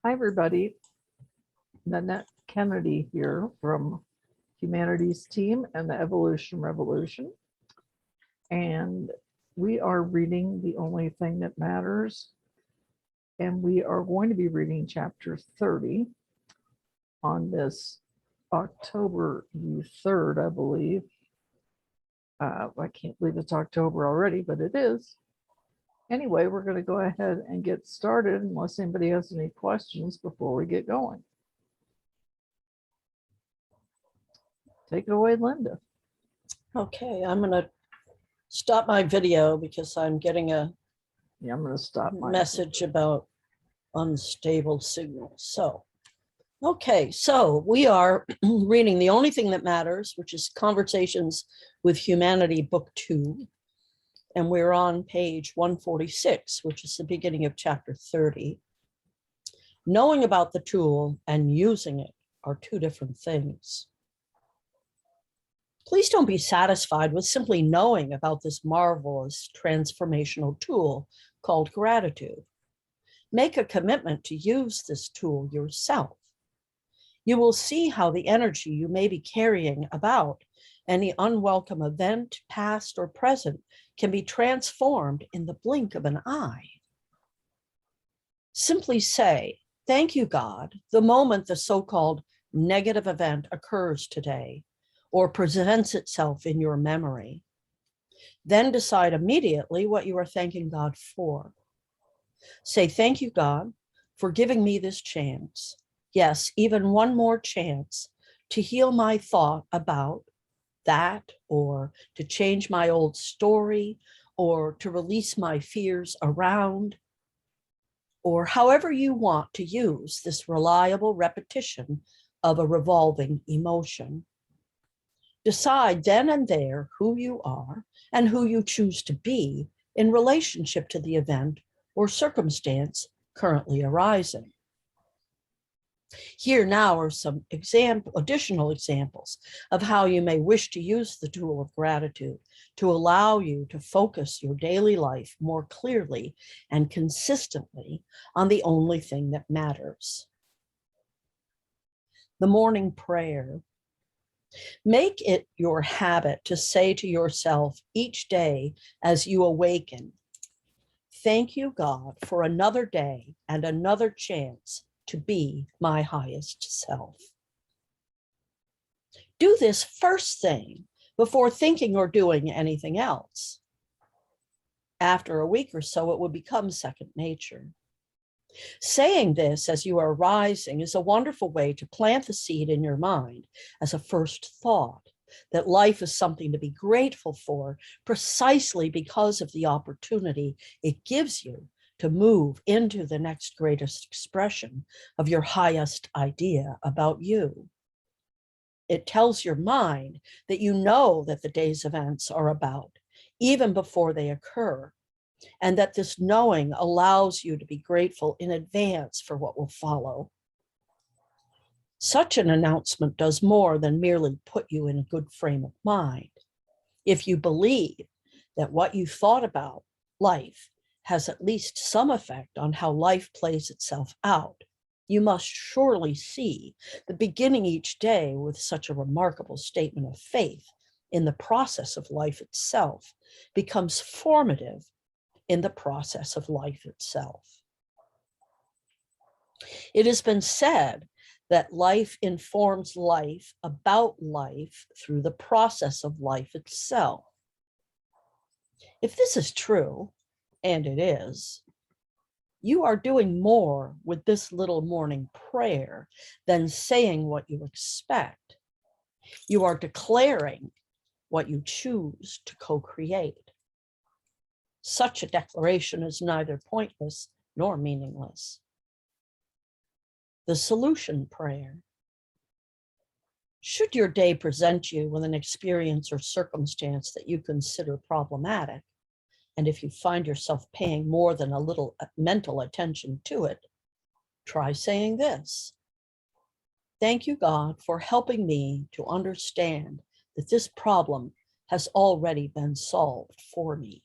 Hi, everybody. Nanette Kennedy here from Humanities Team and the Evolution Revolution. And we are reading The Only Thing That Matters. And we are going to be reading chapter 30 on this October 3rd, I believe. I can't believe it's October already, but it is. Anyway, we're going to go ahead and get started unless anybody has any questions before we get going. Take it away, Linda. Okay, I'm going to stop my video because I'm getting a Yeah, I'm going to stop my message about unstable signal. So, okay, so we are reading The Only Thing That Matters, which is Conversations with Humanity, Book 2. And we're on page 146, which is the beginning of chapter 30. Knowing about the tool and using it are two different things. Please don't be satisfied with simply knowing about this marvelous transformational tool called gratitude. Make a commitment to use this tool yourself. You will see how the energy you may be carrying about any unwelcome event, past or present, can be transformed in the blink of an eye. Simply say, "Thank you, God," the moment the so-called negative event occurs today or presents itself in your memory. Then decide immediately what you are thanking God for. Say, "Thank you, God, for giving me this chance. Yes, even one more chance to heal my thought about that, or to change my old story, or to release my fears around," or however you want to use this reliable repetition of a revolving emotion. Decide then and there who you are and who you choose to be in relationship to the event or circumstance currently arising. Here now are some additional examples of how you may wish to use the tool of gratitude to allow you to focus your daily life more clearly and consistently on the only thing that matters. The morning prayer. Make it your habit to say to yourself each day as you awaken, "Thank you, God, for another day and another chance to be my highest self." Do this first thing before thinking or doing anything else. After a week or so, it will become second nature. Saying this as you are rising is a wonderful way to plant the seed in your mind as a first thought that life is something to be grateful for precisely because of the opportunity it gives you to move into the next greatest expression of your highest idea about you. It tells your mind that you know that the day's events are about, even before they occur, and that this knowing allows you to be grateful in advance for what will follow. Such an announcement does more than merely put you in a good frame of mind. If you believe that what you thought about life has at least some effect on how life plays itself out, you must surely see that beginning each day with such a remarkable statement of faith in the process of life itself becomes formative in the process of life itself. It has been said that life informs life about life through the process of life itself. If this is true, and it is, you are doing more with this little morning prayer than saying what you expect. You are declaring what you choose to co-create. Such a declaration is neither pointless nor meaningless. The solution prayer. Should your day present you with an experience or circumstance that you consider problematic, and if you find yourself paying more than a little mental attention to it, try saying this: "Thank you, God, for helping me to understand that this problem has already been solved for me."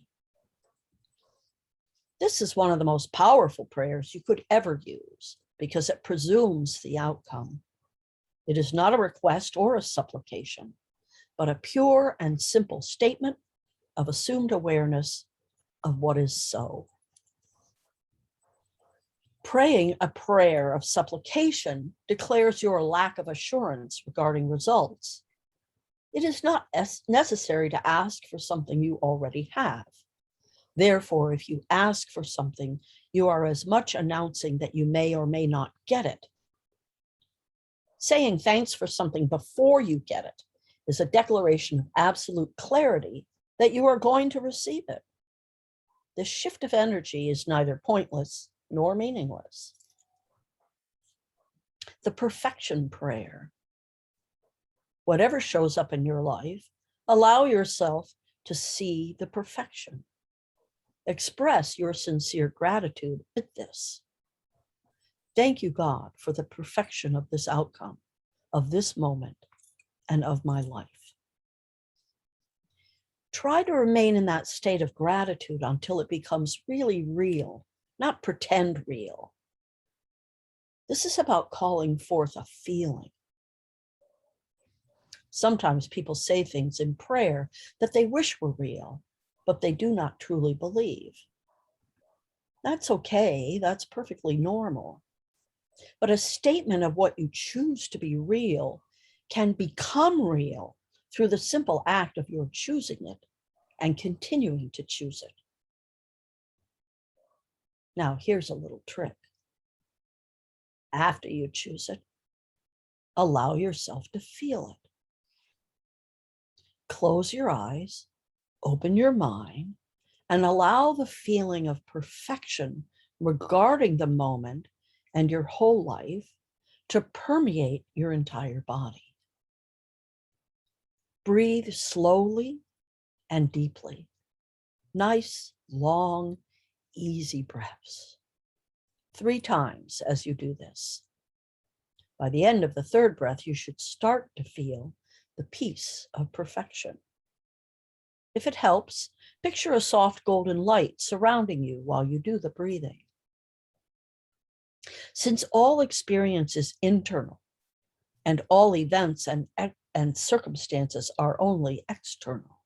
This is one of the most powerful prayers you could ever use, because it presumes the outcome. It is not a request or a supplication, but a pure and simple statement of assumed awareness of what is so. Praying a prayer of supplication declares your lack of assurance regarding results. It is not necessary to ask for something you already have. Therefore, if you ask for something, you are as much announcing that you may or may not get it. Saying thanks for something before you get it is a declaration of absolute clarity that you are going to receive it. This shift of energy is neither pointless nor meaningless. The perfection prayer. Whatever shows up in your life, allow yourself to see the perfection. Express your sincere gratitude at this. Thank you, God, for the perfection of this outcome, of this moment, and of my life. Try to remain in that state of gratitude until it becomes really real, not pretend real. This is about calling forth a feeling. Sometimes people say things in prayer that they wish were real, but they do not truly believe. That's okay, that's perfectly normal. But a statement of what you choose to be real can become real through the simple act of your choosing it and continuing to choose it. Now, here's a little trick. After you choose it, allow yourself to feel it. Close your eyes, open your mind, and allow the feeling of perfection regarding the moment and your whole life to permeate your entire body. Breathe slowly and deeply. Nice, long, easy breaths. 3 times as you do this. By the end of the 3rd breath, you should start to feel the peace of perfection. If it helps, picture a soft golden light surrounding you while you do the breathing. Since all experience is internal and all events and circumstances are only external,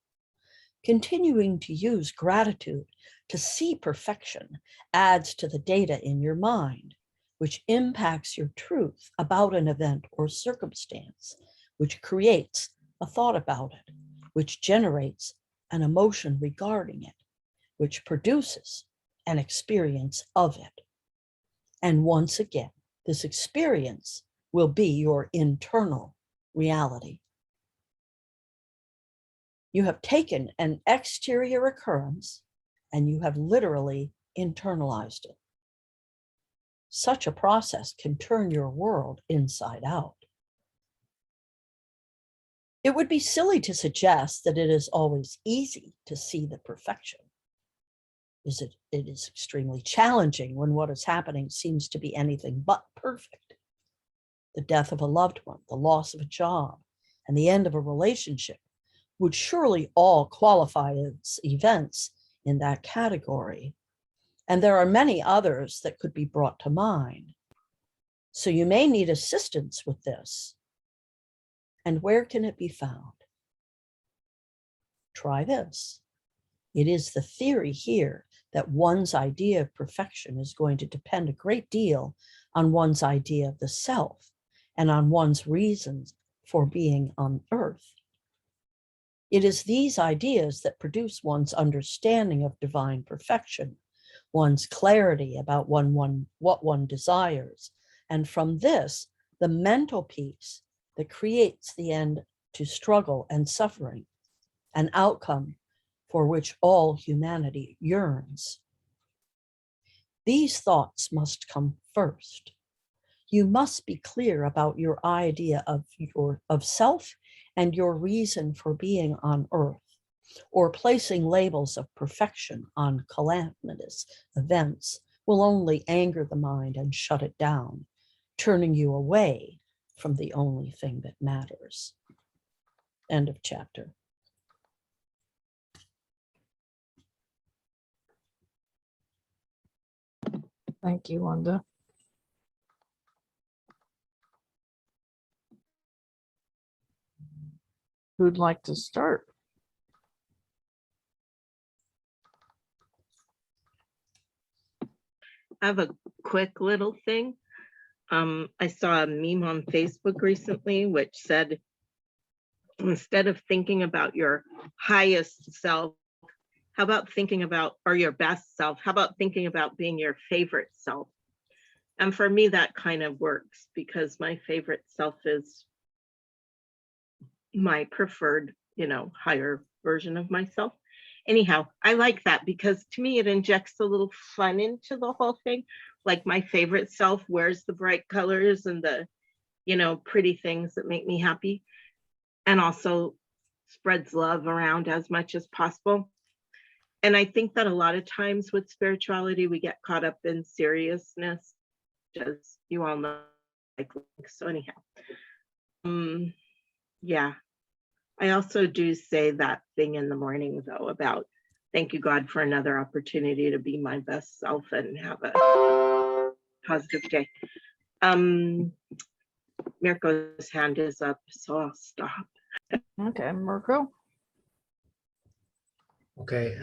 continuing to use gratitude to see perfection adds to the data in your mind, which impacts your truth about an event or circumstance, which creates a thought about it, which generates an emotion regarding it, which produces an experience of it. And once again, this experience will be your internal reality. You have taken an exterior occurrence and you have literally internalized it. Such a process can turn your world inside out. It would be silly to suggest that it is always easy to see the perfection. It is extremely challenging when what is happening seems to be anything but perfect. The death of a loved one, the loss of a job, and the end of a relationship would surely all qualify as events in that category. And there are many others that could be brought to mind. So you may need assistance with this. And where can it be found? Try this. It is the theory here that one's idea of perfection is going to depend a great deal on one's idea of the self and on one's reasons for being on earth. It is these ideas that produce one's understanding of divine perfection, one's clarity about what one desires, and from this, the mental peace that creates the end to struggle and suffering, an outcome for which all humanity yearns. These thoughts must come first. You must be clear about your idea of self and your reason for being on earth, or placing labels of perfection on calamitous events will only anger the mind and shut it down, turning you away from the only thing that matters. End of chapter. Thank you, Linda. Who'd like to start? I have a quick little thing. I saw a meme on Facebook recently which said, instead of thinking about your highest self, how about thinking about, or your best self, how about thinking about being your favorite self? And for me, that kind of works because my favorite self is my preferred, higher version of myself. Anyhow, I like that because to me, it injects a little fun into the whole thing. Like my favorite self wears the bright colors and the, pretty things that make me happy, and also spreads love around as much as possible. And I think that a lot of times with spirituality, we get caught up in seriousness, as you all know. So anyhow, yeah. I also do say that thing in the morning, though, about thank you, God, for another opportunity to be my best self and have a positive day. Mirko's hand is up, so I'll stop. Okay, Mirko. Okay,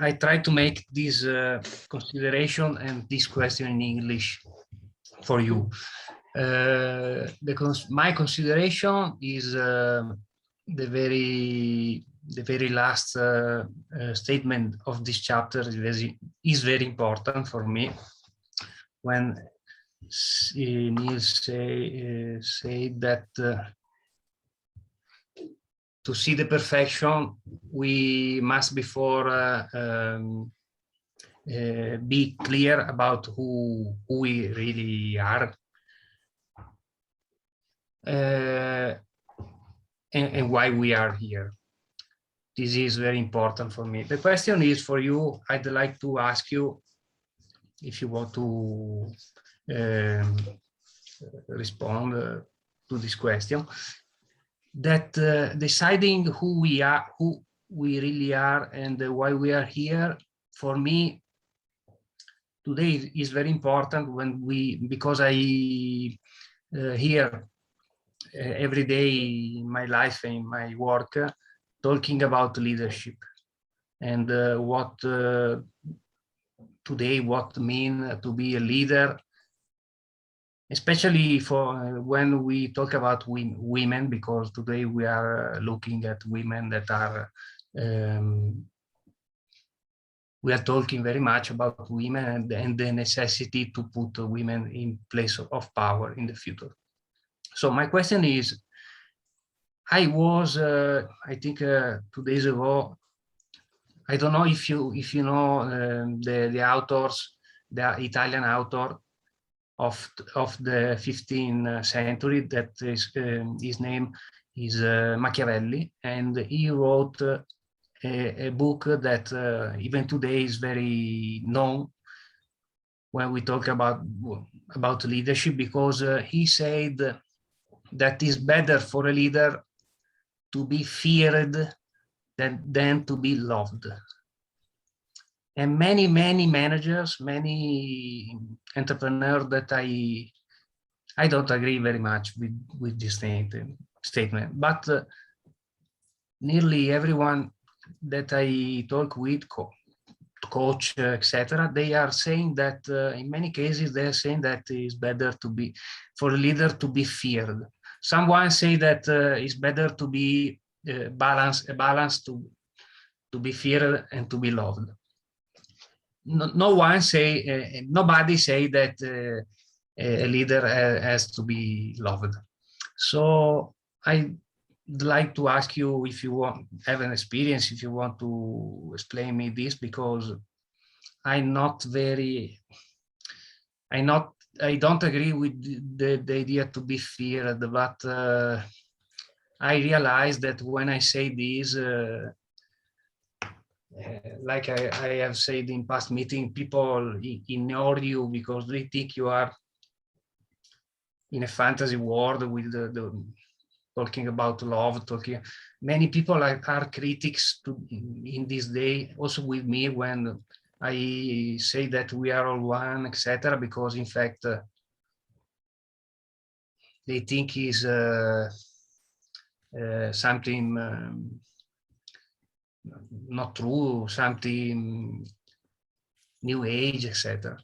I try to make this consideration and this question in English for you. My consideration is the very last statement of this chapter is very important for me. When Neale say that to see the perfection, we must before be clear about who we really are. And why we are here. This is very important for me. The question is for you. I'd like to ask you if you want to respond to this question. That deciding who we are, who we really are, and why we are here, for me, today is very important because I hear every day in my life and in my work talking about leadership and what mean to be a leader, especially for when we talk about women, because today we are looking at women that are we are talking very much about women and the necessity to put women in place of power in the future. So my question is, I was, I think 2 days ago, I don't know if you know the authors, the Italian author of the 15th century, that is his name is Machiavelli, and he wrote a book that even today is very known when we talk about leadership, because he said that it's better for a leader to be feared than to be loved. And many managers, many entrepreneurs that I don't agree very much with this statement, but nearly everyone that I talk with, coach, etc., they are saying that in many cases they are saying that it's better for a leader to be feared. Someone say that it's better to be balance to be feared and to be loved. Nobody say that a leader has to be loved. So I'd like to ask you if you have an experience, if you want to explain me this, because I don't agree with the idea to be feared, but I realize that when I say this, like I have said in past meeting, people ignore you because they think you are in a fantasy world with the talking about love, many people are critics in this day, also with me, when I say that we are all one, etc., because in fact they think is something not true, something new age, etc.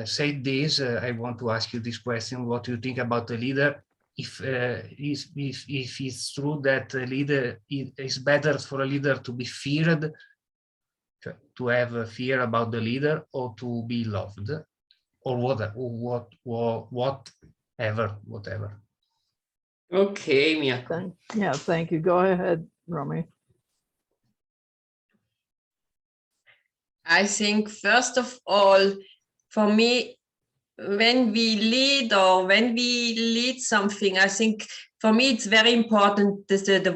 Say this, I want to ask you this question: what do you think about the leader? If it's true that a leader is better for a leader to be feared, to have a fear about the leader, or to be loved, or whatever. Okay, Mia. Thank you. Go ahead, Romy. I think first of all, for me, when we lead something, I think for me it's very important the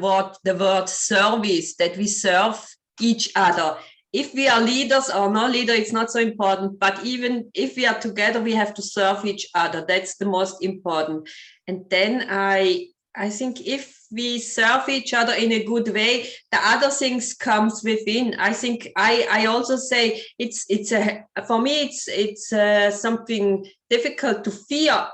word service, that we serve each other. If we are leaders or no leader, it's not so important, but even if we are together, we have to serve each other. That's the most important. And then I think if we serve each other in a good way, the other things comes within. I think I also say for me it's something difficult to fear.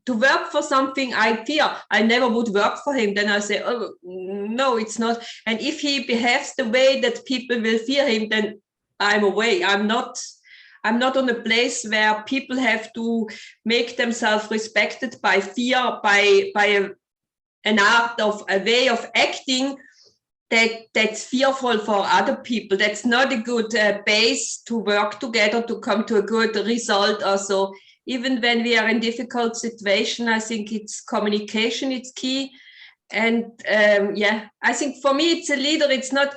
To work for something I fear, I never would work for him. Then I say, oh no, it's not. And if he behaves the way that people will fear him, then I'm away. I'm not on a place where people have to make themselves respected by fear, by an art of a way of acting that's fearful for other people. That's not a good base to work together to come to a good result. Also, even when we are in difficult situation, I think it's communication, it's key. And I think for me it's a leader. It's not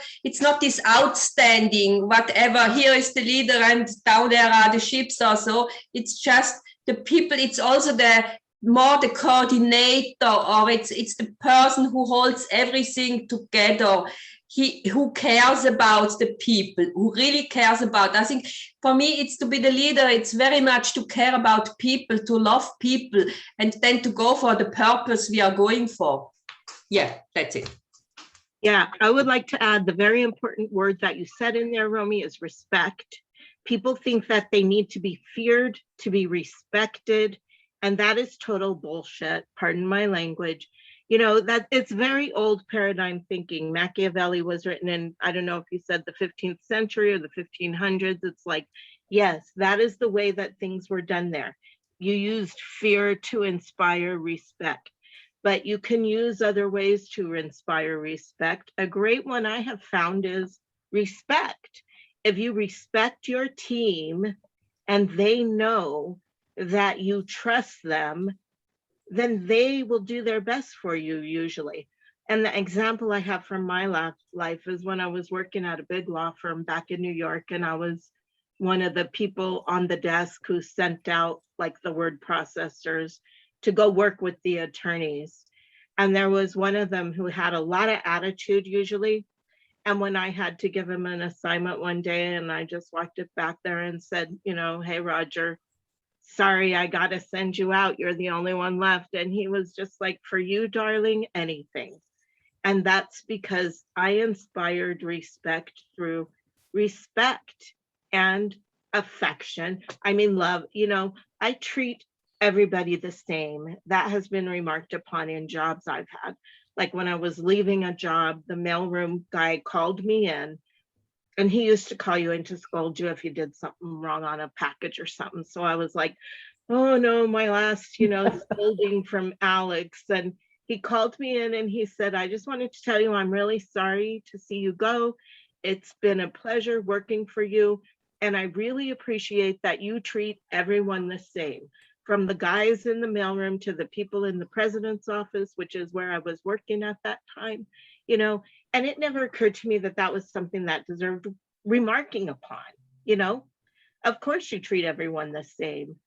this outstanding whatever, here is the leader and down there are the ships or so. It's just the people. It's also the coordinator, or it's the person who holds everything together. Who cares about the people, who really cares about. I think for me it's to be the leader. It's very much to care about people, to love people, and then to go for the purpose we are going for. Yeah, that's it. Yeah, I would like to add the very important word that you said in there, Romy, is respect. People think that they need to be feared to be respected, and that is total bullshit. Pardon my language. You know, that it's very old paradigm thinking. Machiavelli was written in, I don't know if you said the 15th century or the 1500s. It's like, yes, that is the way that things were done there. You used fear to inspire respect, but you can use other ways to inspire respect. A great one I have found is respect. If you respect your team and they know that you trust them, then they will do their best for you usually. And the example I have from my life is when I was working at a big law firm back in New York, and I was one of the people on the desk who sent out like the word processors to go work with the attorneys. And there was one of them who had a lot of attitude usually. And when I had to give him an assignment one day, and I just walked it back there and said, you know, hey, Roger, sorry, I got to send you out. You're the only one left. And he was just like, for you, darling, anything. And that's because I inspired respect through respect and affection. I mean, love. You know, I treat everybody the same. That has been remarked upon in jobs I've had. Like when I was leaving a job, the mailroom guy called me in, and he used to call you in to scold you if you did something wrong on a package or something. So I was like, oh no, my last, you know, scolding from Alex. And he called me in and he said, I just wanted to tell you, I'm really sorry to see you go. It's been a pleasure working for you. And I really appreciate that you treat everyone the same, from the guys in the mailroom to the people in the president's office, which is where I was working at that time, you know. And it never occurred to me that that was something that deserved remarking upon, you know. Of course you treat everyone the same.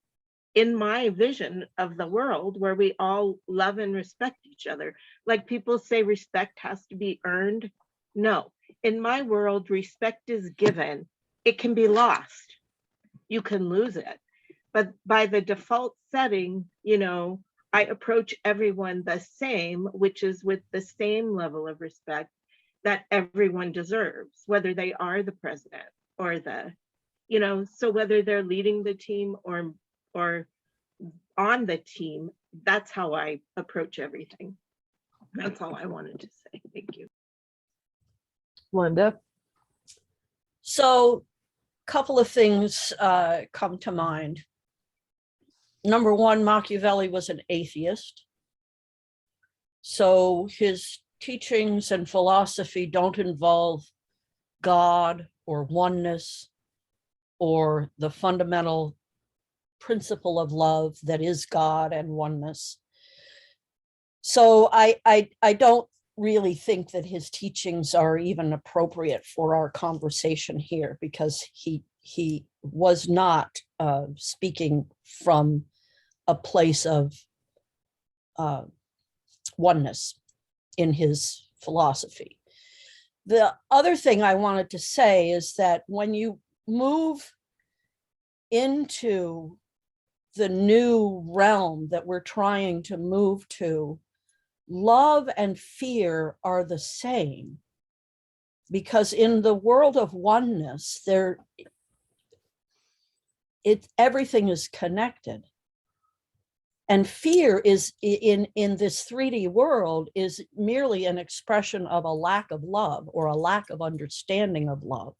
In my vision of the world where we all love and respect each other, like people say respect has to be earned. No, in my world, respect is given. It can be lost. You can lose it. But by the default setting, you know, I approach everyone the same, which is with the same level of respect that everyone deserves, whether they are the president or the, you know, so whether they're leading the team or on the team, that's how I approach everything. That's all I wanted to say. Thank you. Linda? So, couple of things come to mind. Number one, Machiavelli was an atheist. So his teachings and philosophy don't involve God or oneness or the fundamental principle of love that is God and oneness. So I don't really think that his teachings are even appropriate for our conversation here, because he was not speaking from a place of oneness in his philosophy. The other thing I wanted to say is that when you move into the new realm that we're trying to move to, love and fear are the same, because in the world of oneness, everything is connected. And fear is in this 3D world is merely an expression of a lack of love or a lack of understanding of love.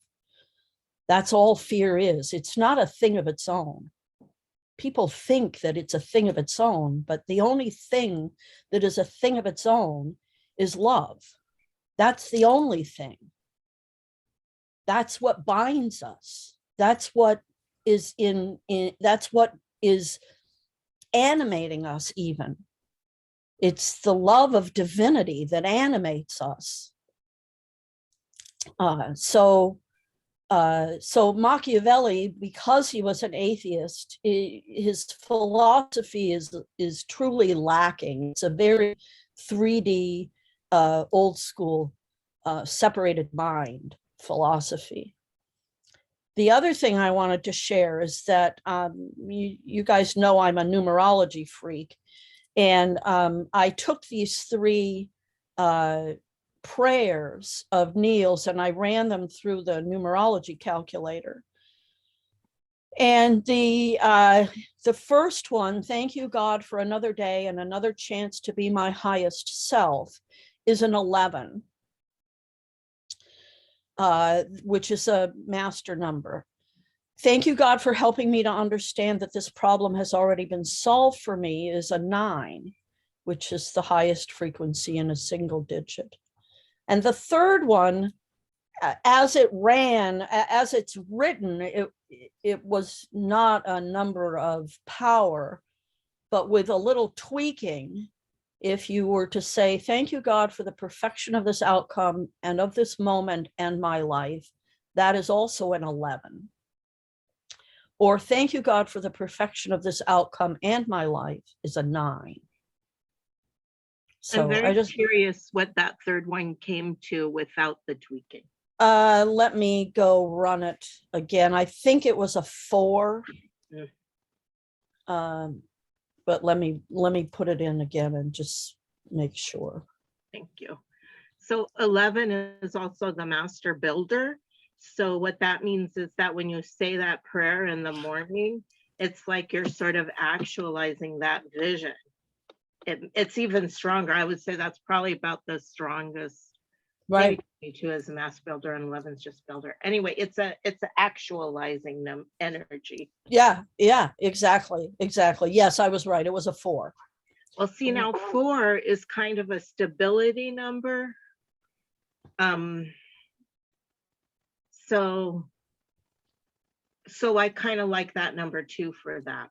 That's all fear is. It's not a thing of its own. People think that it's a thing of its own, but the only thing that is a thing of its own is love. That's the only thing. That's what binds us. That's what is that's what is animating us even. It's the love of divinity that animates us. So Machiavelli, because he was an atheist, his philosophy is truly lacking. It's a very 3D, old school, separated mind philosophy. The other thing I wanted to share is that you guys know I'm a numerology freak, and I took these 3 prayers of Neale's and I ran them through the numerology calculator. And the first one, thank you God for another day and another chance to be my highest self, is an 11. Which is a master number. Thank you, God, for helping me to understand that this problem has already been solved for me, is a 9, which is the highest frequency in a single digit. And the third one, as it's written, it was not a number of power, but with a little tweaking, if you were to say, thank you, God, for the perfection of this outcome and of this moment and my life, that is also an 11. Or thank you, God, for the perfection of this outcome and my life is a 9. So I'm very curious what that third one came to without the tweaking. Let me go run it again. I think it was a 4. But let me put it in again and just make sure. Thank you. So 11 is also the master builder. So what that means is that when you say that prayer in the morning, it's like you're sort of actualizing that vision. It's even stronger. I would say that's probably about the strongest. Right. 22 is a master builder and 11 is just builder. Anyway, it's a actualizing them energy. Yeah, exactly. Yes, I was right. It was a 4. Well, see, now 4 is kind of a stability number. So I kind of like that number 2 for that,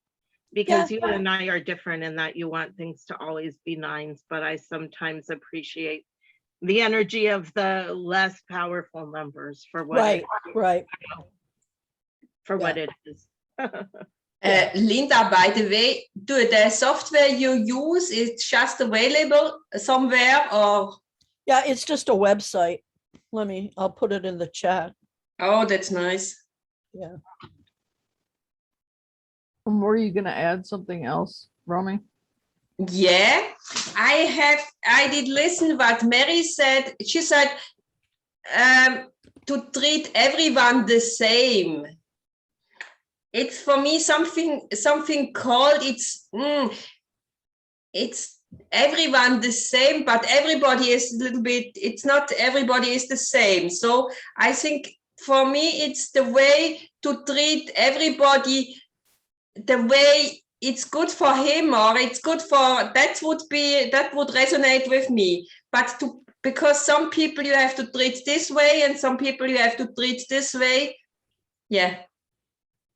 because you and I are different in that you want things to always be 9s, but I sometimes appreciate the energy of the less powerful numbers for what what it is. Linda, by the way, the software you use is just available somewhere, or? Yeah, it's just a website. I'll put it in the chat. Oh, that's nice. Yeah. Were you going to add something else, Romy? Yeah, I did listen what Mary said. She said to treat everyone the same. It's for me something called it's everyone the same, but everybody is a little bit, it's not everybody is the same. So I think for me, it's the way to treat everybody the way it's good for him, or it's good for, that would resonate with me. But because some people you have to treat this way and some people you have to treat this way. Yeah,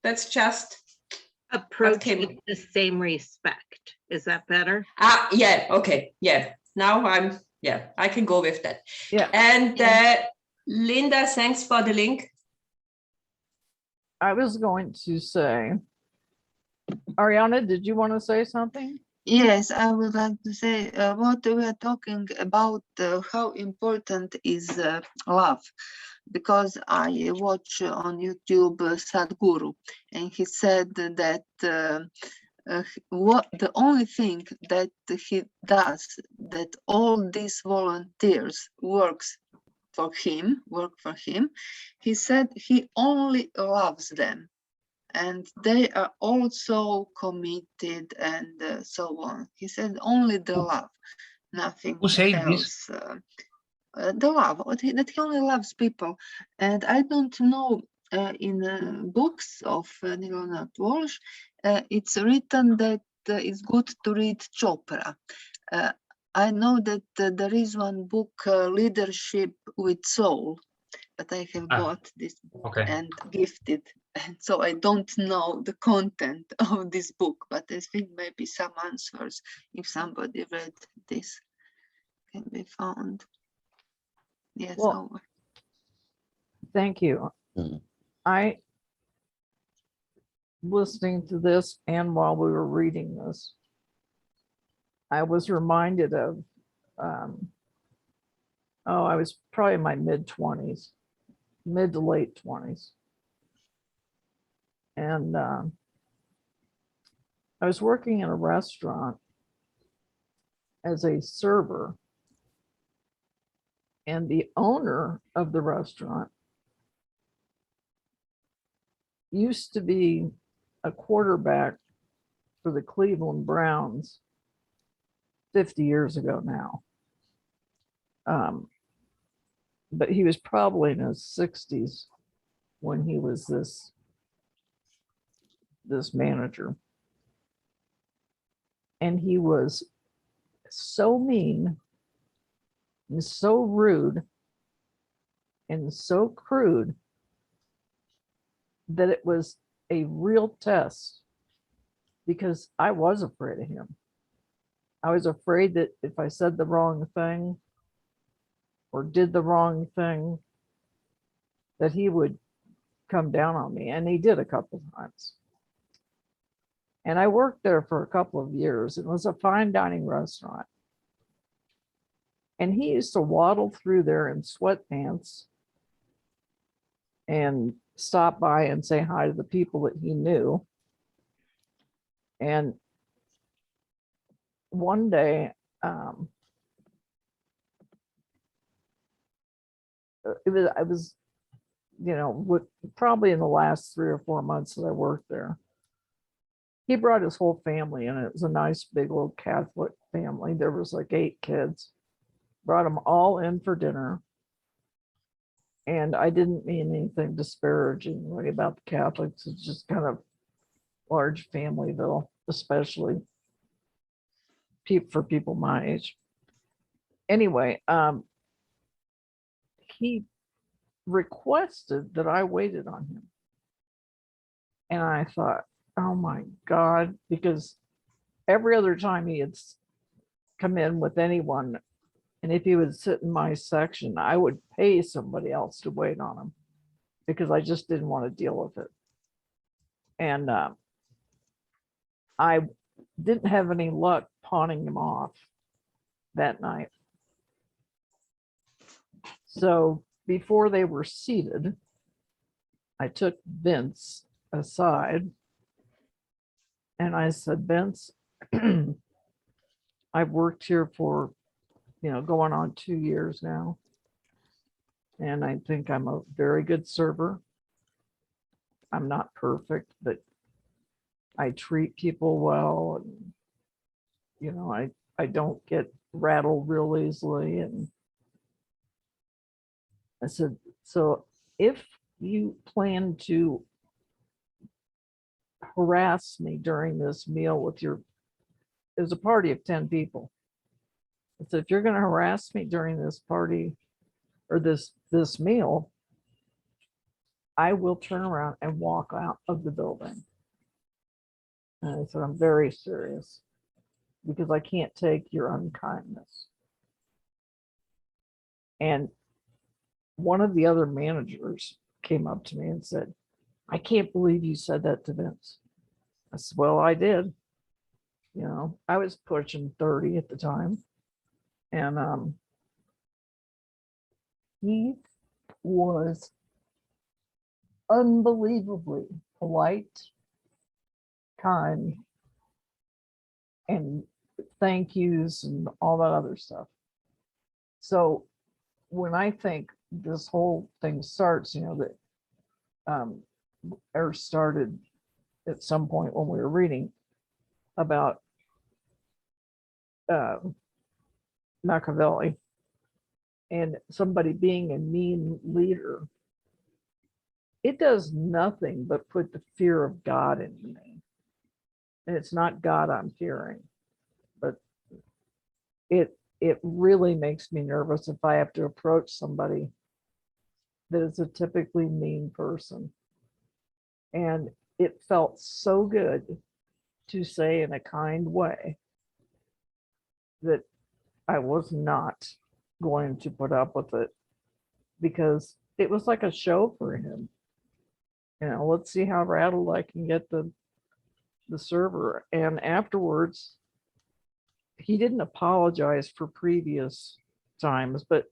that's just Approach Okay. with the same respect. Is that better? yeah, okay, yeah. Now I can go with that. Yeah, And Linda, thanks for the link. I was going to say, Ariana, did you want to say something? Yes, I would like to say what we are talking about, how important is love, because I watch on YouTube Sadhguru, and he said that what the only thing that he does, that all these volunteers work for him, he said he only loves them. And they are also committed and so on. He said only the love, nothing Who said this? else. The love, that he only loves people. And I don't know, in books of Neale Walsch, it's written that it's good to read Chopra. I know that there is one book, Leadership with Soul, but I have bought this Okay. and gifted, and so I don't know the content of this book, but I think maybe some answers, if somebody read this, can be found. Yes. Well, over. Thank you. Mm. I, listening to this and while we were reading this, I was reminded of, I was probably in my mid-20s, mid to late 20s. And I was working in a restaurant as a server. And the owner of the restaurant used to be a quarterback for the Cleveland Browns 50 years ago now. But he was probably in his 60s when he was this manager. And he was so mean and so rude and so crude that it was a real test, because I was afraid of him. I was afraid that if I said the wrong thing or did the wrong thing, that he would come down on me. And he did a couple times. And I worked there for a couple of years. It was a fine dining restaurant. And he used to waddle through there in sweatpants and stop by and say hi to the people that he knew. And one day, I was, probably in the last 3 or 4 months that I worked there, he brought his whole family in. It was a nice big little Catholic family. There was like 8 kids. Brought them all in for dinner. And I didn't mean anything disparaging about the Catholics. It's just kind of large Familyville, especially for people my age. Anyway, he requested that I waited on him. And I thought, oh my God, because every other time he had come in with anyone, and if he would sit in my section, I would pay somebody else to wait on him because I just didn't want to deal with it. And I didn't have any luck pawning him off that night. So before they were seated, I took Vince aside and I said, Vince, I've worked here for, going on 2 years now. And I think I'm a very good server. I'm not perfect, but I treat people well. And, I don't get rattled real easily. And I said, so if you plan to harass me during this meal with your, there's a party of 10 people. I said, if you're going to harass me during this party or this meal, I will turn around and walk out of the building. And I said, I'm very serious because I can't take your unkindness. And one of the other managers came up to me and said, I can't believe you said that to Vince. I said, well, I did. You know, I was pushing 30 at the time. And he was unbelievably polite, kind, and thank yous and all that other stuff. So when I think this whole thing starts, you know, that or started at some point when we were reading about Machiavelli and somebody being a mean leader, it does nothing but put the fear of God in me. And it's not God I'm fearing, but it really makes me nervous if I have to approach somebody that is a typically mean person. And it felt so good to say in a kind way that I was not going to put up with it because it was like a show for him. You know, let's see how rattled I can get the server. And afterwards, he didn't apologize for previous times, but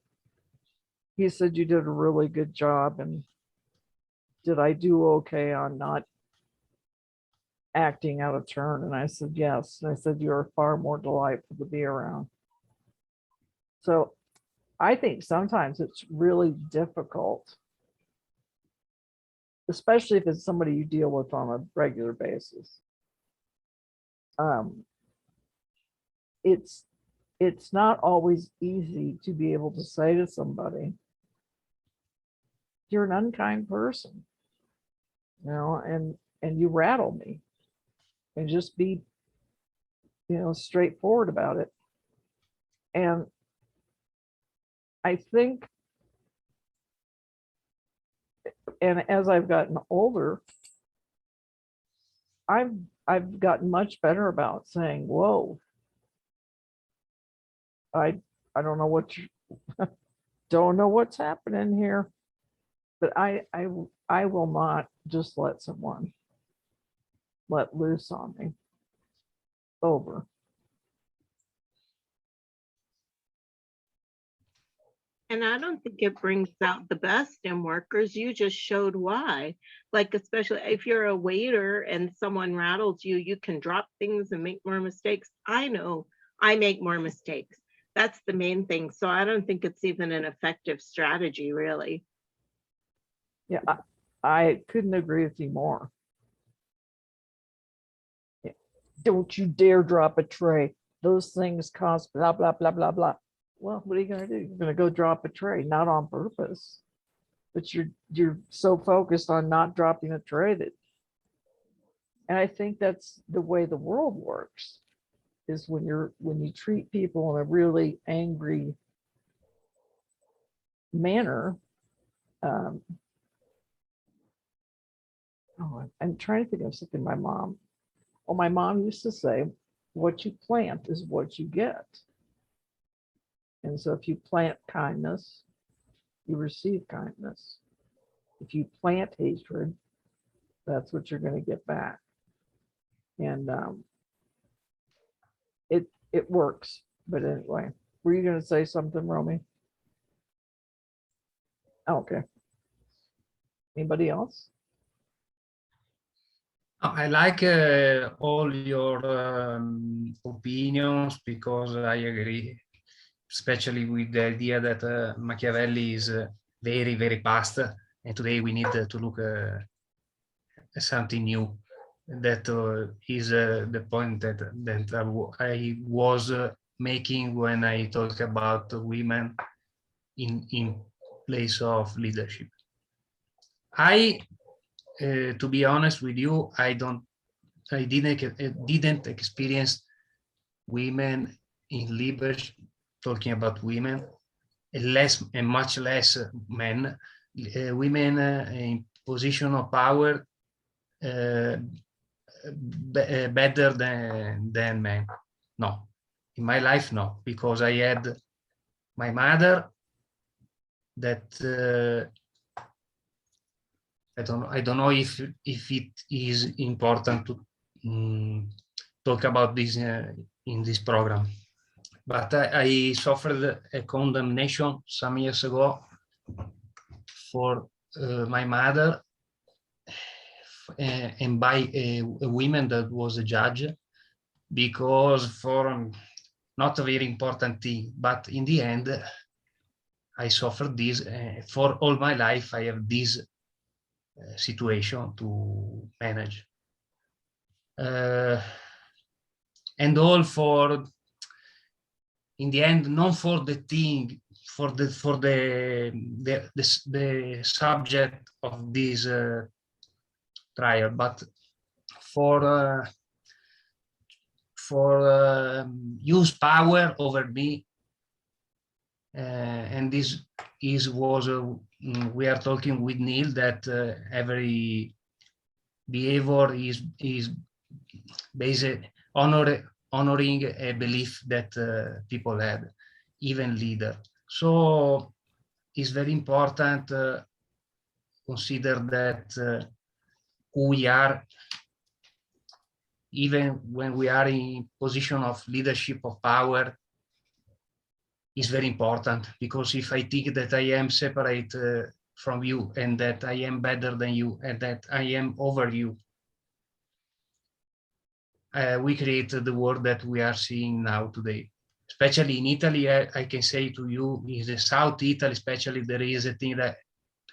he said, you did a really good job. And did I do okay on not acting out of turn? And I said, yes. And I said, you're far more delightful to be around. So I think sometimes it's really difficult, especially if it's somebody you deal with on a regular basis. It's not always easy to be able to say to somebody, you're an unkind person, you know, and you rattle me, and just be, you know, straightforward about it. And I think, and as I've gotten older, I've gotten much better about saying, whoa, I don't know what you don't know what's happening here, but I will not just let someone let loose on me. Over. And I don't think it brings out the best in workers. You just showed why. Like, especially if you're a waiter and someone rattles you, you can drop things and make more mistakes. I know I make more mistakes. That's the main thing. So I don't think it's even an effective strategy, really. Yeah, I couldn't agree with you more. Yeah. Don't you dare drop a tray. Those things cost blah, blah, blah, blah, blah. Well, what are you going to do? You're going to go drop a tray, not on purpose, but you're so focused on not dropping a tray that, and I think that's the way the world works, is when you treat people in a really angry manner. Oh, I'm trying to think of something my mom used to say, what you plant is what you get. And so if you plant kindness, you receive kindness. If you plant hatred, that's what you're going to get back. And it works. But anyway, were you going to say something, Romy? Okay. Anybody else? I like all your opinions, because I agree, especially with the idea that Machiavelli is very, very past, and today we need to look at something new. That is the point that I was making when I talk about women in place of leadership. To be honest with you, I didn't experience women in leadership, talking about women, and much less men. Women in position of power better than men. No, in my life, no, because I had my mother that I don't know if it is important to talk about this in this program, but I suffered a condemnation some years ago for my mother and by a woman that was a judge, because for not a very important thing, but in the end I suffered this. For all my life I have this situation to manage, and all for, in the end, not for the thing, for the subject of this trial, but for use power over me, and this was we are talking with Neale that every behavior is based honoring a belief that people had, even leader. So it's very important consider that who we are, even when we are in position of leadership of power, is very important, because if I think that I am separate from you and that I am better than you and that I am over you, we create the world that we are seeing now today. Especially in Italy, I can say to you, in the South Italy, especially, there is a thing that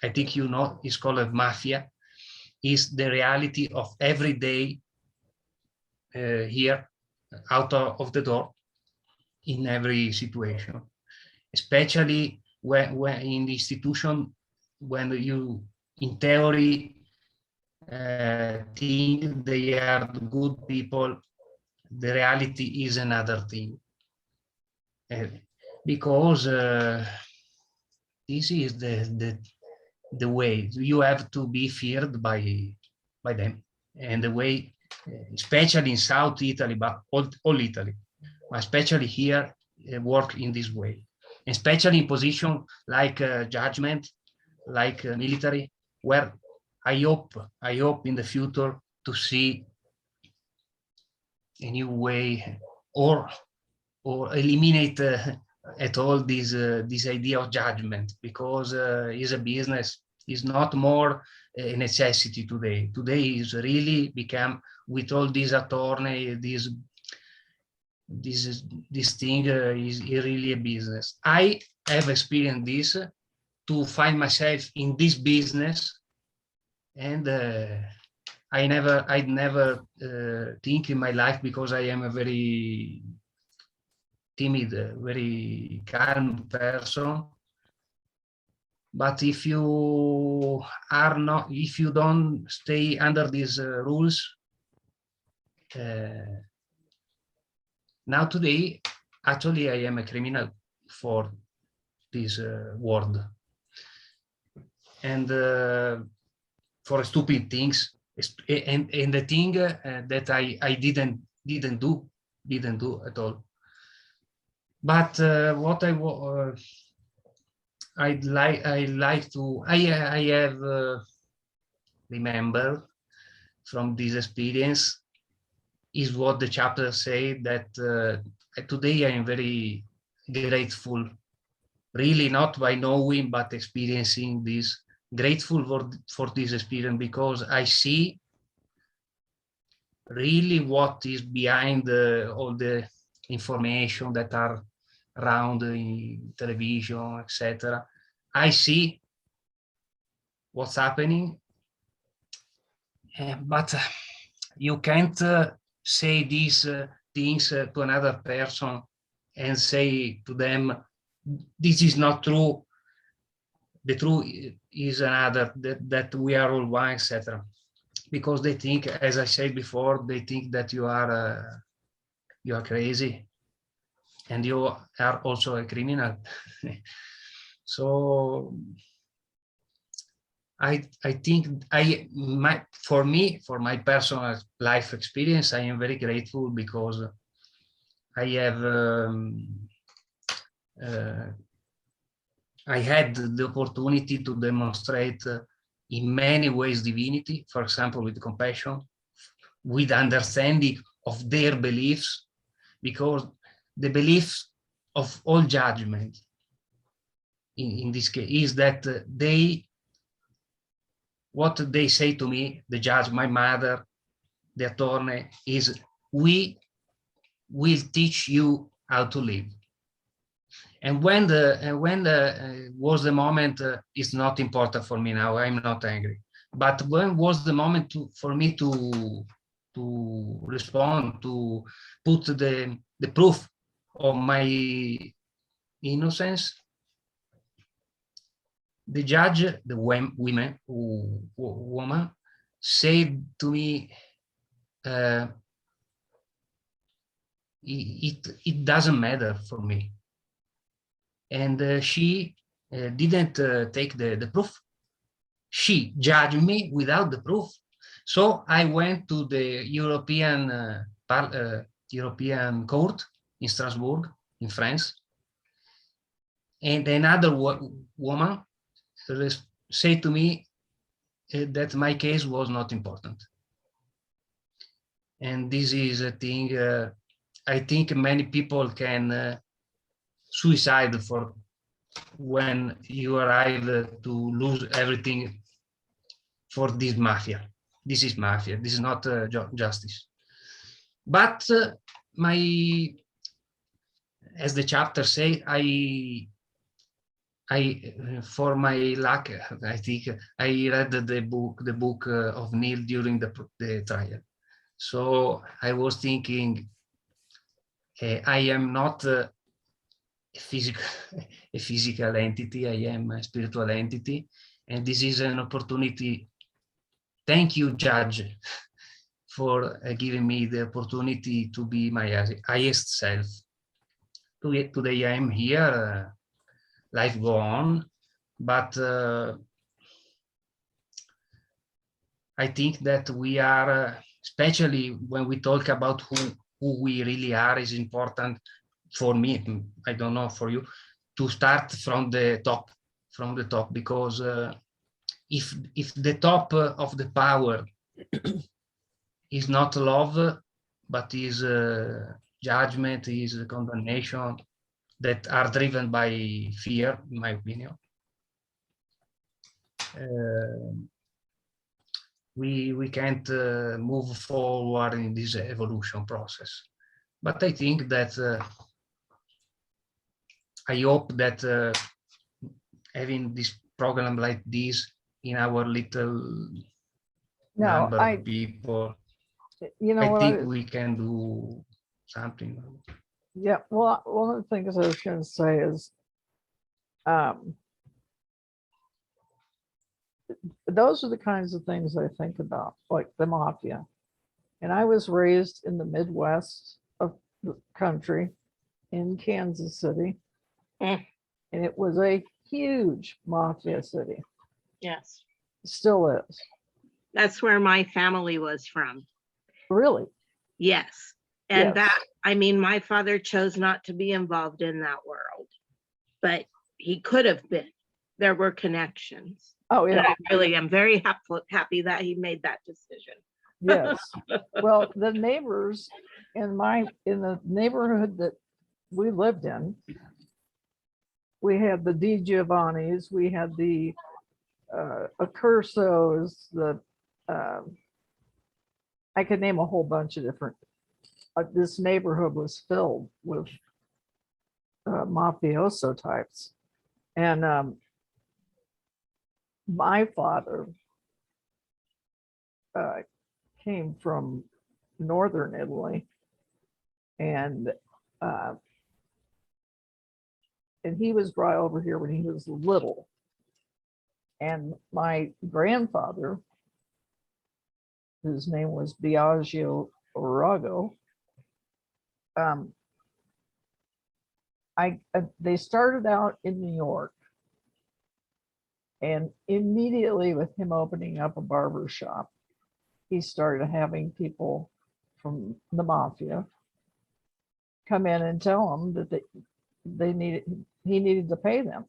I think you know, is called mafia. Is the reality of every day here, out of the door, in every situation. Especially when in the institution, when you, in theory, think they are good people, the reality is another thing. Because this is the way you have to be feared by them, and the way, especially in South Italy, but all Italy, but especially here, work in this way, especially in position like judgment, like military, where I hope in the future to see a new way, or eliminate at all this idea of judgment, because is a business, is not more a necessity today. Today is really become, with all these attorney, this thing is really a business. I have experienced this to find myself in this business, and I never think in my life, because I am a very timid, very calm person. But if you don't stay under these rules, now today, actually, I am a criminal for this world, and for stupid things, and the thing that I didn't do at all. But what I have remembered from this experience is what the chapter say, that today I am very grateful, really, not by knowing but experiencing this, grateful for this experience, because I see really what is behind all the information that are around in television, etc. I see what's happening, but you can't say these things to another person and say to them, this is not true. The truth is another, that we are all one, etc. Because they think, as I said before, they think that you are crazy, and you are also a criminal. So I think for my personal life experience, I am very grateful because I have I had the opportunity to demonstrate in many ways divinity, for example, with compassion, with understanding of their beliefs, because the beliefs of all judgment in this case is that what they say to me, the judge, my mother, the attorney, is we will teach you how to live. And when was the moment, is not important for me now. I'm not angry. But when was the moment for me to respond, to put the proof of my innocence? The judge, the woman, said to me, it doesn't matter for me. And she didn't take the proof. She judged me without the proof. So I went to the European Court in Strasbourg, in France. And another woman said to me that my case was not important. And this is a thing I think many people can suicide for when you arrive to lose everything for this mafia. This is mafia. This is not justice. But as the chapter say, I for my luck, I think I read the book of Neale during the trial. So I was thinking, I am not a physical entity. I am a spiritual entity, and this is an opportunity. Thank you, Judge, for giving me the opportunity to be my highest self. Today I am here. Life go on, but I think that we are, especially when we talk about who we really are, is important for me. I don't know for you, to start from the top, because if the top of the power is not love, but is judgment, is condemnation, that are driven by fear, in my opinion, we can't move forward in this evolution process. But I think that I hope that having this program like this in our little number of people, I think we can do something. Yeah, well, one of the things I was going to say is those are the kinds of things I think about, like the mafia. And I was raised in the Midwest of the country in Kansas City. Mm. And it was a huge mafia city. Yes. Still is. That's where my family was from. Really? Yes. And Yes. I mean, my father chose not to be involved in that world, but he could have been. There were connections. Oh, And yeah. I really am very happy that he made that decision. Yes. Well, the neighbors in the neighborhood that we lived in, we had the Di Giovannis, we had the Accursos, I could name a whole bunch of different. This neighborhood was filled with mafioso types, and my father came from northern Italy, and and he was brought over here when he was little. And my grandfather, whose name was Biagio Orago, they started out in New York, and immediately with him opening up a barber shop, he started having people from the mafia come in and tell him that he needed to pay them.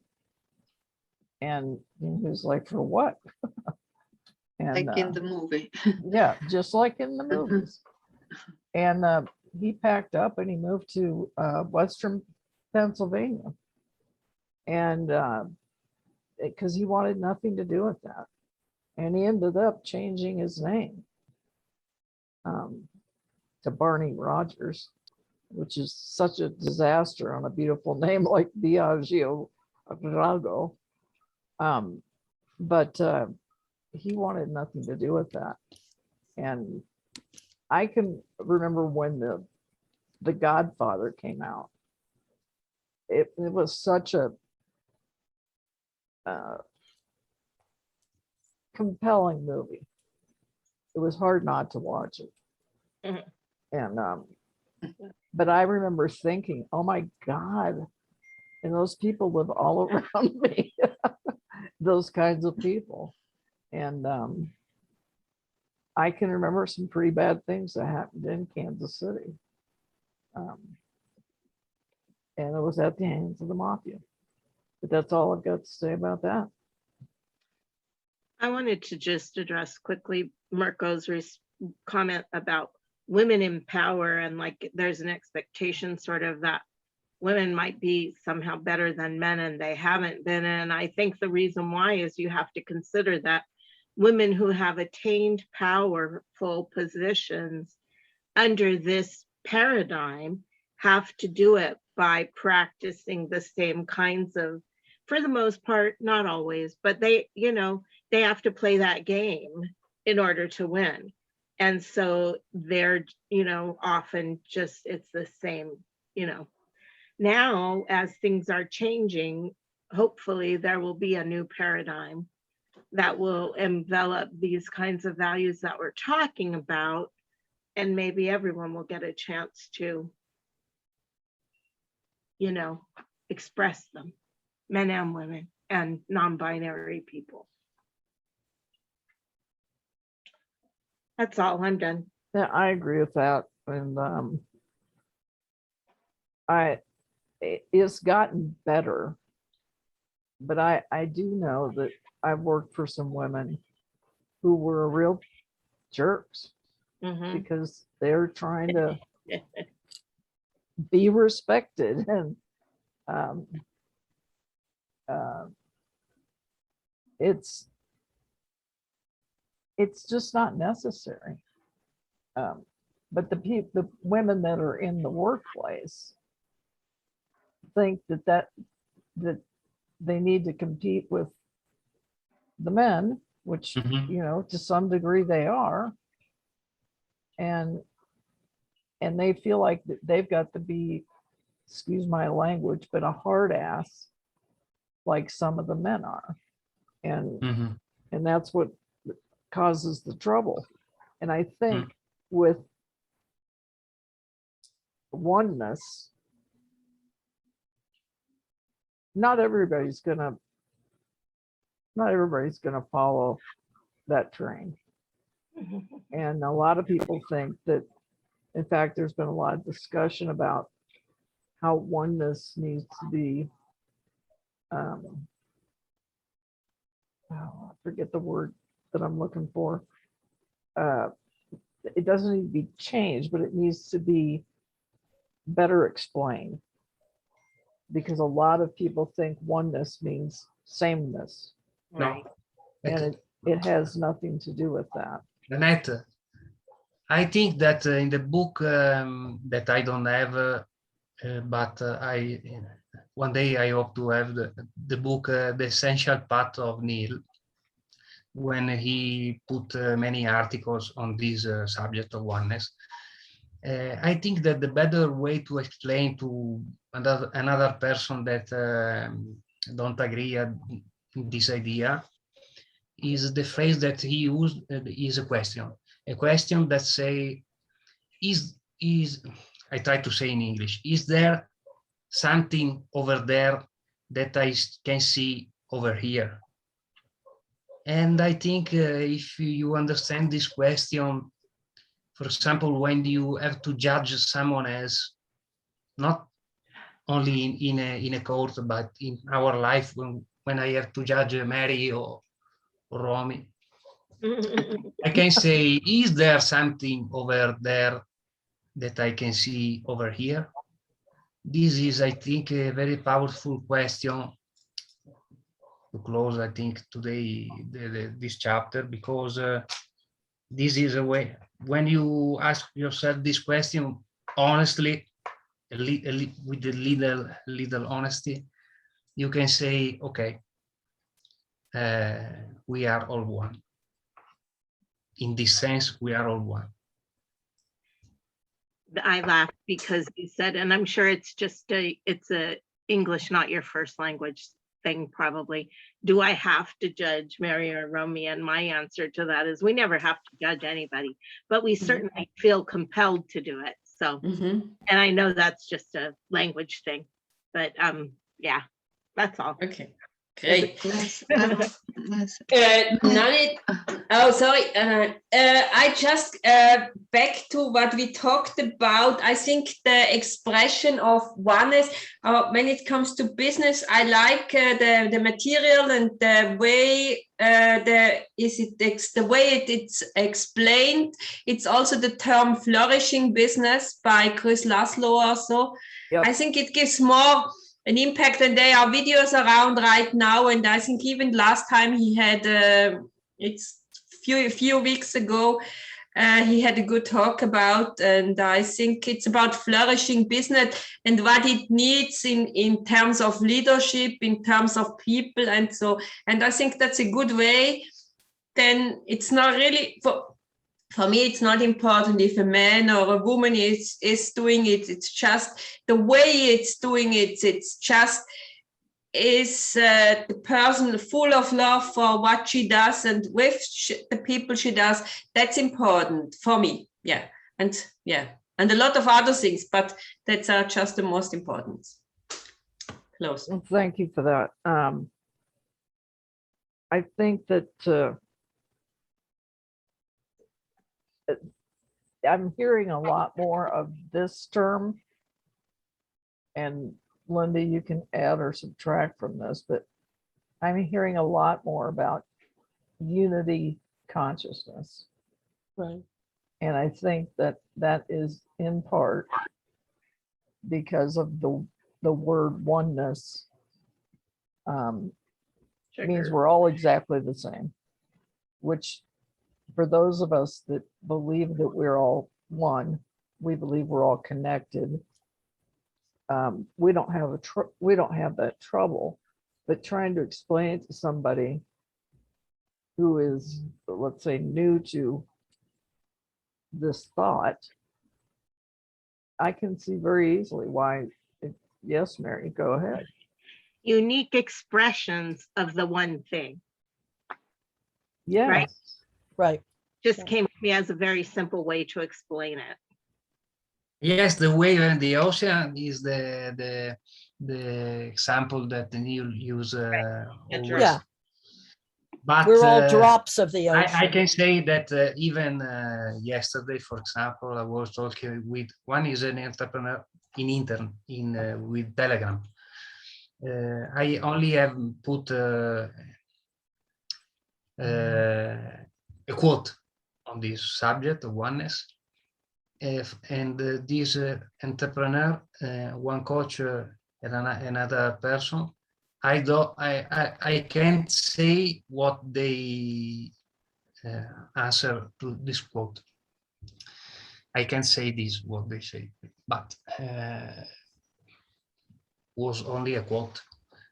And he was like, for what? And Like in the movie. yeah, just like in the movies. And he packed up and he moved to Western Pennsylvania. And because he wanted nothing to do with that. And he ended up changing his name to Barney Rogers, which is such a disaster on a beautiful name like Biagio Orago. But he wanted nothing to do with that. And I can remember when the Godfather came out. It was such a compelling movie. It was hard not to watch it. Mhm. And but I remember thinking, oh my God, and those people live all around me. Those kinds of people. And I can remember some pretty bad things that happened in Kansas City. And it was at the hands of the mafia. But that's all I've got to say about that. I wanted to just address quickly Mirko's comment about women in power, and like there's an expectation sort of that women might be somehow better than men, and they haven't been. And I think the reason why is you have to consider that women who have attained powerful positions under this paradigm have to do it by practicing the same kinds of, for the most part, not always, but they have to play that game in order to win. And so they're, often just, it's the same, Now, as things are changing, hopefully there will be a new paradigm that will envelop these kinds of values that we're talking about, and maybe everyone will get a chance to, express them, men and women and non-binary people. That's all. I'm done. Yeah, I agree with that. And it's gotten better, but I do know that I've worked for some women who were real jerks Mhm. because they're trying to be respected, and it's just not necessary. But the women that are in the workplace think that they need to compete with the men, which Mhm. to some degree they are, and they feel like they've got to be, excuse my language, but a hard ass like some of the men are, and Mhm. that's what causes the trouble. And I think with oneness, not everybody's gonna follow that train. And a lot of people think that, in fact, there's been a lot of discussion about how oneness needs to be, I forget the word that I'm looking for. It doesn't need to be changed, but it needs to be better explained. Because a lot of people think oneness means sameness, Right. No. and it has nothing to do with that. Annette, I think that in the book that I don't have, but one day I hope to have the book, The Essential Path of Neale, when he put many articles on this subject of oneness. I think that the better way to explain to another person that don't agree on this idea is the phrase that he used is a question that say, is I try to say in English, is there something over there that I can see over here? And I think if you understand this question, for example, when you have to judge someone else, not only in a court, but in our life, when I have to judge Mary or Romy, I can say, is there something over there that I can see over here? This is, I think, a very powerful question to close, I think, today, this chapter, because this is a way, when you ask yourself this question honestly, with a little honesty, you can say, okay, we are all one. In this sense, we are all one. I laughed because you said, and I'm sure it's just it's a English, not your first language thing, probably. Do I have to judge Mary or Romy? And my answer to that is we never have to judge anybody, but we certainly feel compelled to do it. So, and I know that's just a language thing, but yeah, that's all. Okay, great. Yes, yes. Nani, oh, sorry. I just back to what we talked about. I think the expression of oneness, when it comes to business, I like the material and the way the way it's explained. It's also the term flourishing business by Chris Laszlo also. Yep. I think it gives more an impact, and there are videos around right now, and I think even last time he had it's a few weeks ago he had a good talk about, and I think it's about flourishing business and what it needs in terms of leadership, in terms of people, and so, and I think that's a good way. Then it's not really for me, it's not important if a man or a woman is doing it. It's just the way it's doing it. It's just is the person full of love for what she does and with the people she does. That's important for me. Yeah. And a lot of other things, but that's just the most important. Close. Well, thank you for that. I think that I'm hearing a lot more of this term, and Linda, you can add or subtract from this, but I'm hearing a lot more about unity consciousness. Right. And I think that that is in part because of the word oneness means we're all exactly the same, which for those of us that believe that we're all one, we believe we're all connected. We don't have that trouble, but trying to explain it to somebody who is, let's say, new to this thought, I can see very easily why. Yes, Mary, go ahead. Unique expressions of the one thing. Yes. Right. Right. Just came to me as a very simple way to explain it. Yes, the wave and the ocean is the example that Neale used always. Yeah. But We're all drops of the ocean. I can say that even yesterday, for example, I was talking with one is an entrepreneur with Telegram. I only have put a quote on this subject of oneness. And this entrepreneur, one coach and another person, I can't say what they answer to this quote. I can't say this what they say, but was only a quote.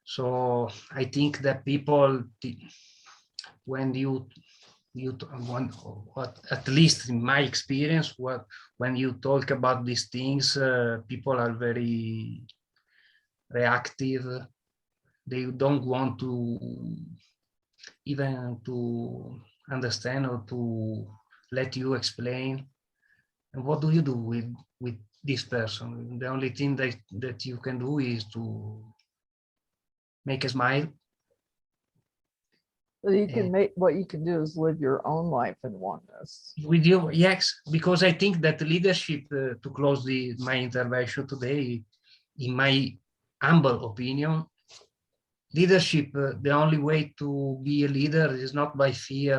So I think that people, when you what at least in my experience, when you talk about these things, people are very reactive. They don't want to even to understand or to let you explain. And what do you do with this person? The only thing that you can do is to make a smile. So you can make, what you can do is live your own life in oneness. With you, yes, because I think that leadership, to close my intervention today, in my humble opinion, leadership, the only way to be a leader is not by fear,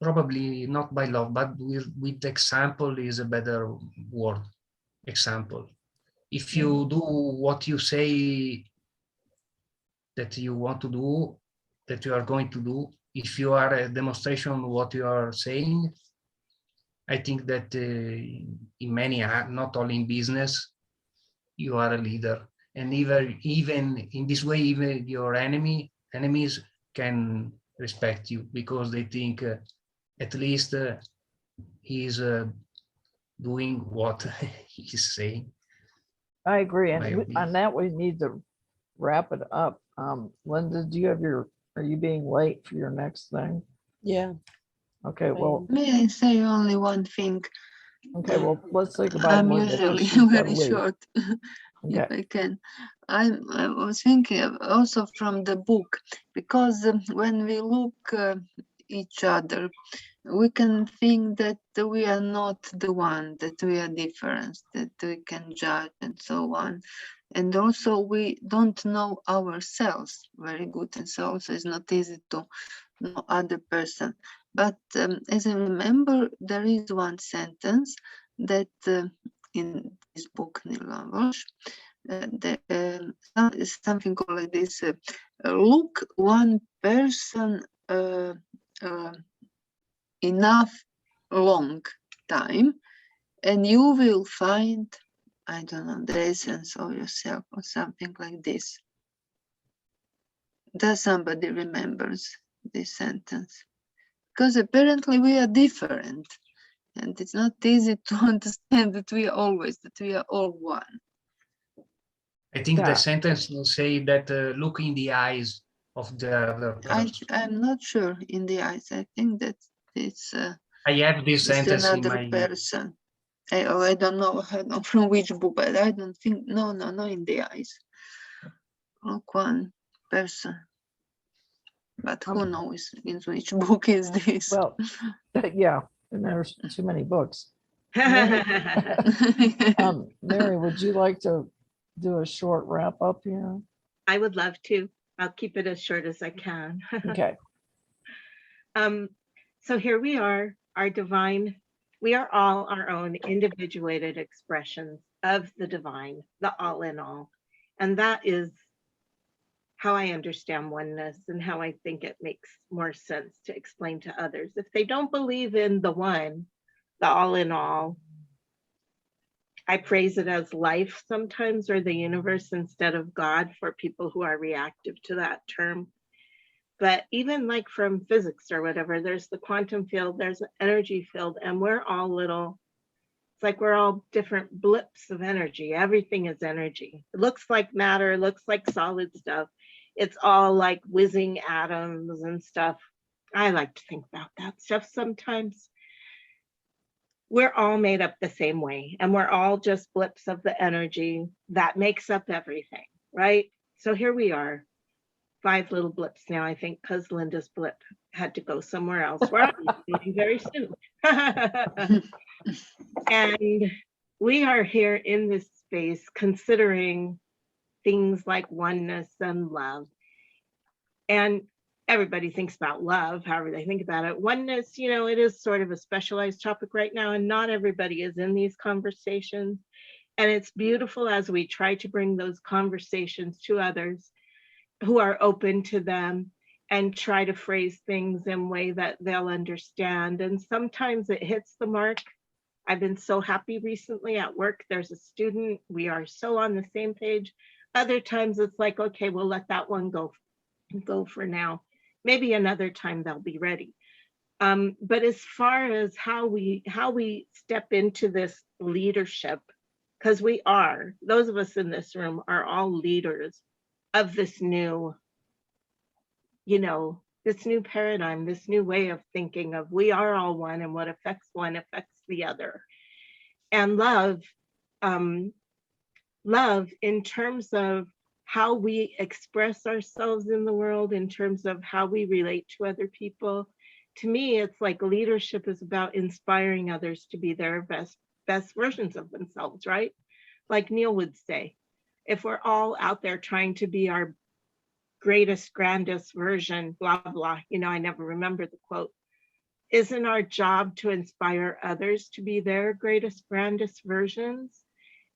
probably not by love, but with example is a better word, example. If you do what you say that you want to do, that you are going to do, if you are a demonstration of what you are saying, I think that in many, not only in business, you are a leader. And even in this way, even your enemies can respect you because they think at least he's doing what he's saying. I agree. My And on opinion. that, we need to wrap it up. Linda, do you have are you being late for your next thing? Yeah. Okay, well, May I say only one thing? okay, well, let's say goodbye to I'm Linda, 'cause usually she's gotta very leave. short, if Okay, I can. I was thinking also from the book, because when we look each other, we can think that we are not the one, that we are different, that we can judge and so on. And also we don't know ourselves very good, and so also it's not easy to know other person. But as I remember, there is one sentence that in this book, Neale Walsch, something called like this: look one person enough long time, and you will find, I don't know, the essence of yourself or something like this. Does somebody remembers this sentence? Because apparently we are different, and it's not easy to understand that we are all one. I think Yeah. the sentence will say that look in the eyes of the other person. I'm not sure in the eyes. I think that it's I have this sentence in another my. person. I don't know from which book, but I don't think, no, in the eyes. Look one person. But who knows in which book is this? well, yeah, and there's too many books. Mary, Mary, would you like to do a short wrap up here? I would love to. I'll keep it as short as I can. Okay, So here we are, our divine. We are all our own individuated expressions of the divine, the all in all. And that is how I understand oneness and how I think it makes more sense to explain to others. If they don't believe in the one, the all in all, I praise it as life sometimes, or the universe instead of God, for people who are reactive to that term. But even like from physics or whatever, there's the quantum field, there's an energy field, and we're all it's like we're all different blips of energy. Everything is energy. It looks like matter, it looks like solid stuff. It's all like whizzing atoms and stuff. I like to think about that stuff sometimes. We're all made up the same way, and we're all just blips of the energy that makes up everything, right? So here we are, 5 little blips now, I think, because Linda's blip had to go somewhere else. We're going very soon. And we are here in this space considering things like oneness and love. And everybody thinks about love, however they think about it. Oneness, it is sort of a specialized topic right now, and not everybody is in these conversations. And it's beautiful as we try to bring those conversations to others who are open to them and try to phrase things in a way that they'll understand. And sometimes it hits the mark. I've been so happy recently at work. There's a student, we are so on the same page. Other times it's like, okay, we'll let that one go for now. maybe another time they'll be ready. But as far as how we step into this leadership, because we are, those of us in this room are all leaders of this new, this new paradigm, this new way of thinking of we are all one, and what affects one affects the other. And love in terms of how we express ourselves in the world, in terms of how we relate to other people. To me, it's like leadership is about inspiring others to be their best versions of themselves, right? Like Neale would say, if we're all out there trying to be our greatest, grandest version, blah, blah, I never remember the quote. Isn't our job to inspire others to be their greatest, grandest versions?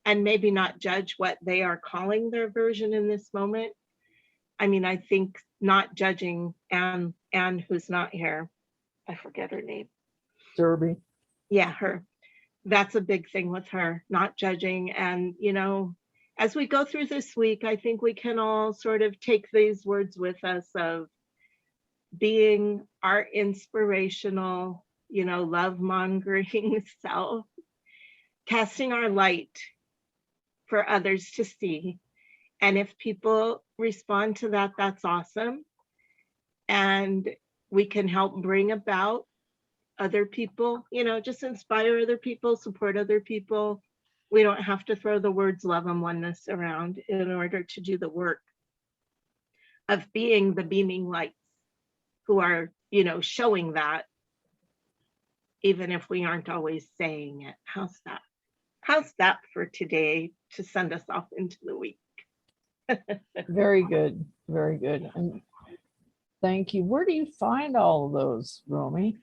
And maybe not judge what they are calling their version in this moment. I mean, I think not judging Anne who's not here, I forget her name. Derby. Yeah, her. That's a big thing with her, not judging. And, as we go through this week, I think we can all sort of take these words with us of being our inspirational, love-mongering self, casting our light for others to see. And if people respond to that, that's awesome. And we can help bring about other people, just inspire other people, support other people. We don't have to throw the words love and oneness around in order to do the work of being the beaming lights who are, showing that, even if we aren't always saying it. How's that? How's that for today to send us off into the week? Very good. Very good. And thank you. Where do you find all of those, Romy?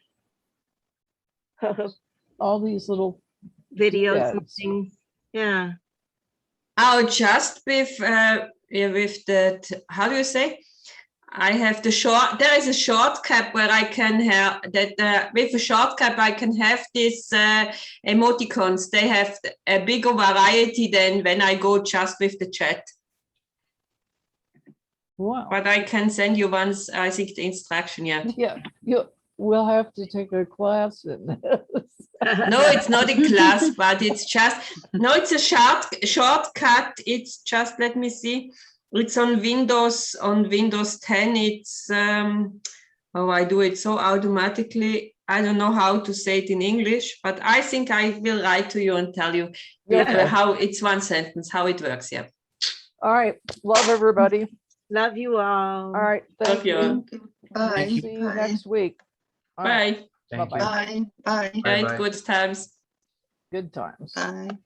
All these little Videos and Yes. things. Yeah. Oh, just with the, how do you say? I have there is a shortcut where I can have that with a shortcut I can have these emoticons. They have a bigger variety than when I go just with the chat. Wow. But I can send you once, I think, the instruction, yeah. Yeah, we'll have to take a class in this. No, it's not a class, but it's just, no, it's a shortcut. It's just, let me see. It's on Windows 10. It's, I do it so automatically. I don't know how to say it in English, but I think I will write to you and tell you how it's one sentence, how it works, yeah. All right. Love everybody. Love you all. All right. Thank Love you. you. Bye. Thank you. See you Bye. next week. All right. Bye. Thank you. Bye-bye. Bye. Bye. Right, Bye-bye. good times. Good times. Bye.